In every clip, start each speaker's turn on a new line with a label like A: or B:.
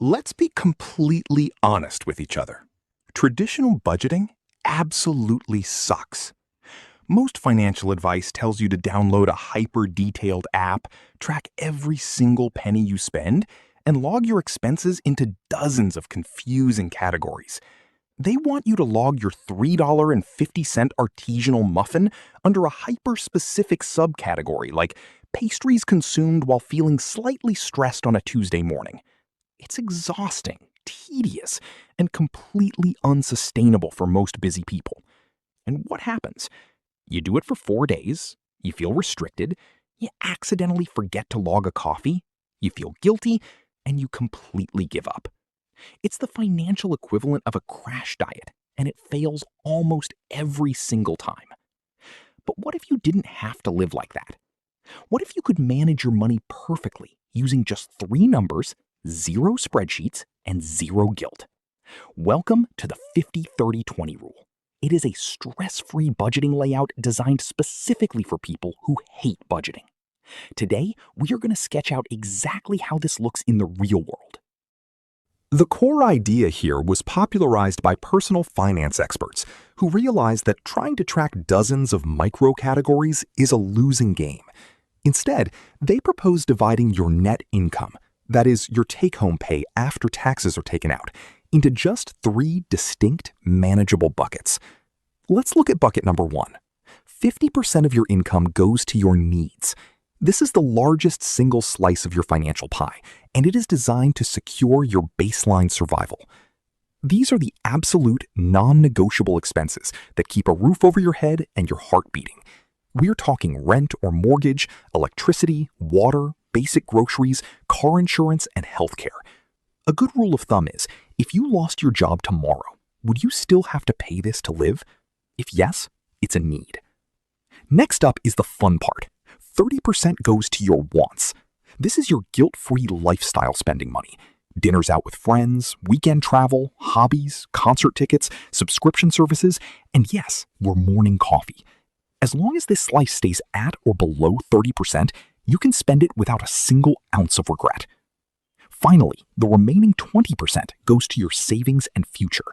A: Let's be completely honest with each other. Traditional budgeting absolutely sucks. Most financial advice tells you to download a hyper-detailed app, track every single penny you spend, and log your expenses into dozens of confusing categories. They want you to log your $3.50 artisanal muffin under a hyper-specific subcategory like pastries consumed while feeling slightly stressed on a Tuesday morning. It's exhausting, tedious, and completely unsustainable for most busy people. And what happens? You do it for 4 days, you feel restricted, you accidentally forget to log a coffee, you feel guilty, and you completely give up. It's the financial equivalent of a crash diet, and it fails almost every single time. But what if you didn't have to live like that? What if you could manage your money perfectly using just 3 numbers, 0 spreadsheets, and 0 guilt? Welcome to the 50-30-20 rule. It is a stress-free budgeting layout designed specifically for people who hate budgeting. Today, we are going to sketch out exactly how this looks in the real world. The core idea here was popularized by personal finance experts who realized that trying to track dozens of micro-categories is a losing game. Instead, they proposed dividing your net income, that is, your take-home pay after taxes are taken out, into just 3 distinct, manageable buckets. Let's look at bucket number 1. 50% of your income goes to your needs. This is the largest single slice of your financial pie, and it is designed to secure your baseline survival. These are the absolute, non-negotiable expenses that keep a roof over your head and your heart beating. We're talking rent or mortgage, electricity, water, basic groceries, car insurance, and healthcare. A good rule of thumb is, if you lost your job tomorrow, would you still have to pay this to live? If yes, it's a need. Next up is the fun part. 30% goes to your wants. This is your guilt-free lifestyle spending money. Dinners out with friends, weekend travel, hobbies, concert tickets, subscription services, and yes, your morning coffee. As long as this slice stays at or below 30%, you can spend it without a single ounce of regret. Finally, the remaining 20% goes to your savings and future.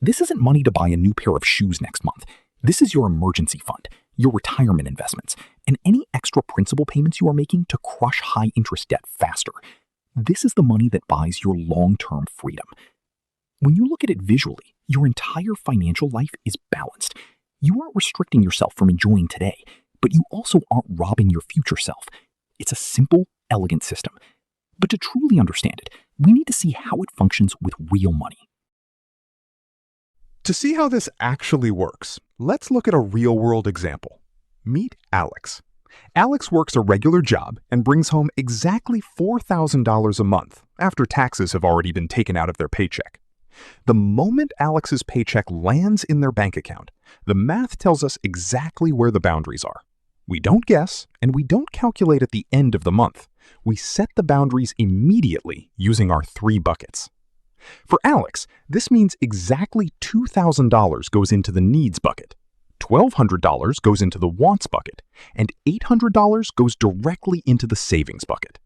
A: This isn't money to buy a new pair of shoes next month. This is your emergency fund, your retirement investments, and any extra principal payments you are making to crush high-interest debt faster. This is the money that buys your long-term freedom. When you look at it visually, your entire financial life is balanced. You aren't restricting yourself from enjoying today, but you also aren't robbing your future self. It's a simple, elegant system. But to truly understand it, we need to see how it functions with real money. To see how this actually works, let's look at a real-world example. Meet Alex. Alex works a regular job and brings home exactly $4,000 a month after taxes have already been taken out of their paycheck. The moment Alex's paycheck lands in their bank account, the math tells us exactly where the boundaries are. We don't guess, and we don't calculate at the end of the month. We set the boundaries immediately using our 3 buckets. For Alex, this means exactly $2,000 goes into the needs bucket, $1,200 goes into the wants bucket, and $800 goes directly into the savings bucket.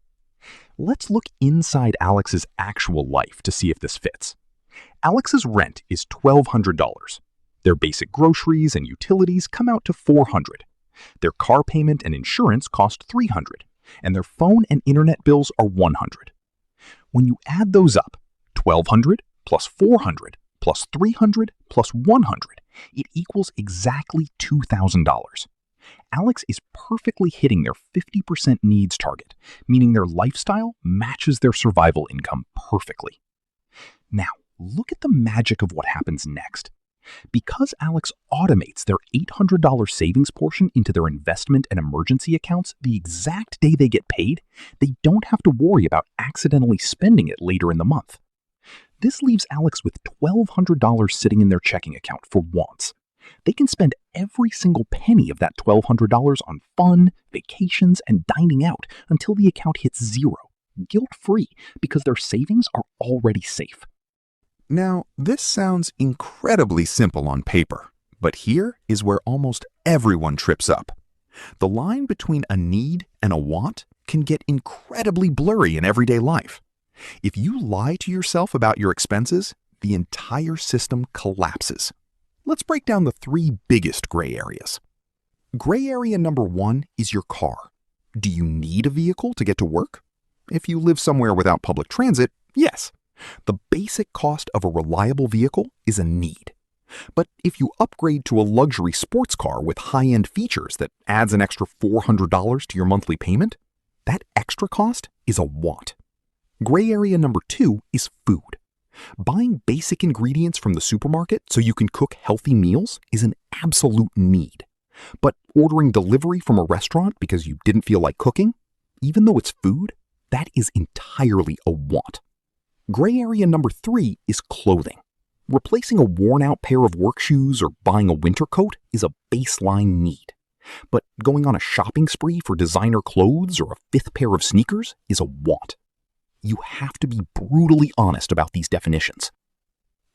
A: Let's look inside Alex's actual life to see if this fits. Alex's rent is $1,200. Their basic groceries and utilities come out to $400. Their car payment and insurance cost $300, and their phone and internet bills are $100. When you add those up, $1,200 plus $400 plus $300 plus $100, it equals exactly $2,000. Alex is perfectly hitting their 50% needs target, meaning their lifestyle matches their survival income perfectly. Now, look at the magic of what happens next. Because Alex automates their $800 savings portion into their investment and emergency accounts the exact day they get paid, they don't have to worry about accidentally spending it later in the month. This leaves Alex with $1,200 sitting in their checking account for wants. They can spend every single penny of that $1,200 on fun, vacations, and dining out until the account hits 0, guilt-free, because their savings are already safe. Now, this sounds incredibly simple on paper, but here is where almost everyone trips up. The line between a need and a want can get incredibly blurry in everyday life. If you lie to yourself about your expenses, the entire system collapses. Let's break down the three biggest gray areas. Gray area number one is your car. Do you need a vehicle to get to work? If you live somewhere without public transit, yes. The basic cost of a reliable vehicle is a need. But if you upgrade to a luxury sports car with high-end features that adds an extra $400 to your monthly payment, that extra cost is a want. Gray area number two is food. Buying basic ingredients from the supermarket so you can cook healthy meals is an absolute need. But ordering delivery from a restaurant because you didn't feel like cooking, even though it's food, that is entirely a want. Gray area number three is clothing. Replacing a worn-out pair of work shoes or buying a winter coat is a baseline need. But going on a shopping spree for designer clothes or a fifth pair of sneakers is a want. You have to be brutally honest about these definitions.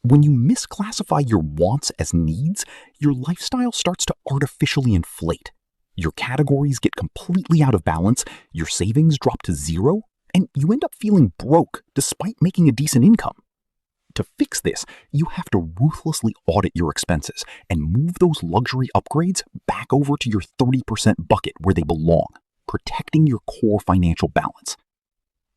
A: When you misclassify your wants as needs, your lifestyle starts to artificially inflate. Your categories get completely out of balance, your savings drop to zero, and you end up feeling broke despite making a decent income. To fix this, you have to ruthlessly audit your expenses and move those luxury upgrades back over to your 30% bucket where they belong, protecting your core financial balance.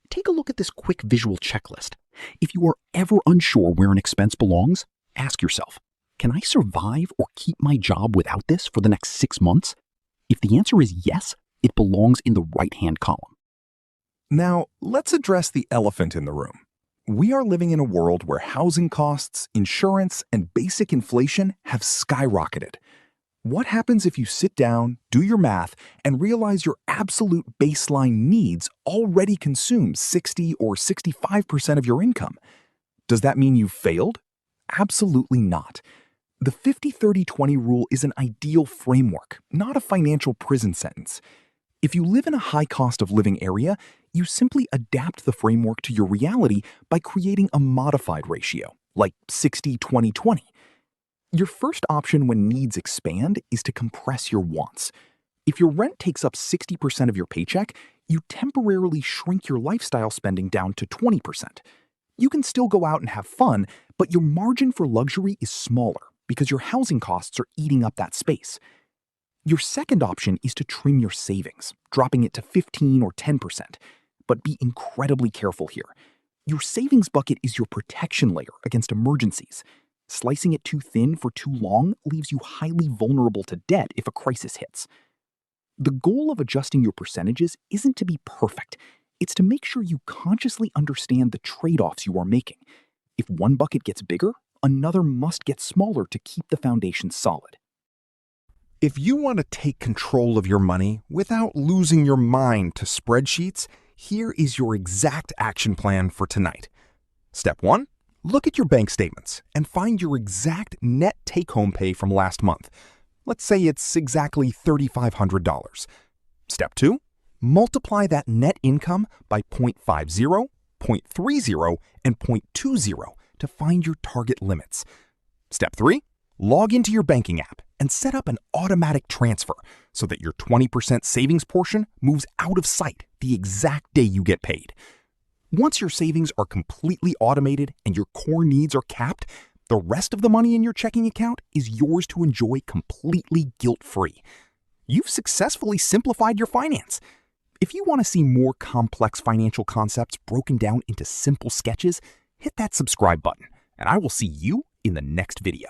A: Take a look at this quick visual checklist. If you are ever unsure where an expense belongs, ask yourself, can I survive or keep my job without this for the next 6 months? If the answer is yes, it belongs in the right-hand column. Now, let's address the elephant in the room. We are living in a world where housing costs, insurance, and basic inflation have skyrocketed. What happens if you sit down, do your math, and realize your absolute baseline needs already consume 60 or 65% of your income? Does that mean you've failed? Absolutely not. The 50-30-20 rule is an ideal framework, not a financial prison sentence. If you live in a high cost of living area, you simply adapt the framework to your reality by creating a modified ratio, like 60-20-20. Your first option when needs expand is to compress your wants. If your rent takes up 60% of your paycheck, you temporarily shrink your lifestyle spending down to 20%. You can still go out and have fun, but your margin for luxury is smaller because your housing costs are eating up that space. Your second option is to trim your savings, dropping it to 15 or 10%. But be incredibly careful here. Your savings bucket is your protection layer against emergencies. Slicing it too thin for too long leaves you highly vulnerable to debt if a crisis hits. The goal of adjusting your percentages isn't to be perfect. It's to make sure you consciously understand the trade-offs you are making. If one bucket gets bigger, another must get smaller to keep the foundation solid. If you want to take control of your money without losing your mind to spreadsheets, here is your exact action plan for tonight. Step 1. Look at your bank statements and find your exact net take-home pay from last month. Let's say it's exactly $3,500. Step 2. Multiply that net income by 0.50, 0.30, and 0.20 to find your target limits. Step 3. Log into your banking app and set up an automatic transfer so that your 20% savings portion moves out of sight the exact day you get paid. Once your savings are completely automated and your core needs are capped, the rest of the money in your checking account is yours to enjoy completely guilt-free. You've successfully simplified your finance. If you want to see more complex financial concepts broken down into simple sketches, hit that subscribe button, and I will see you in the next video.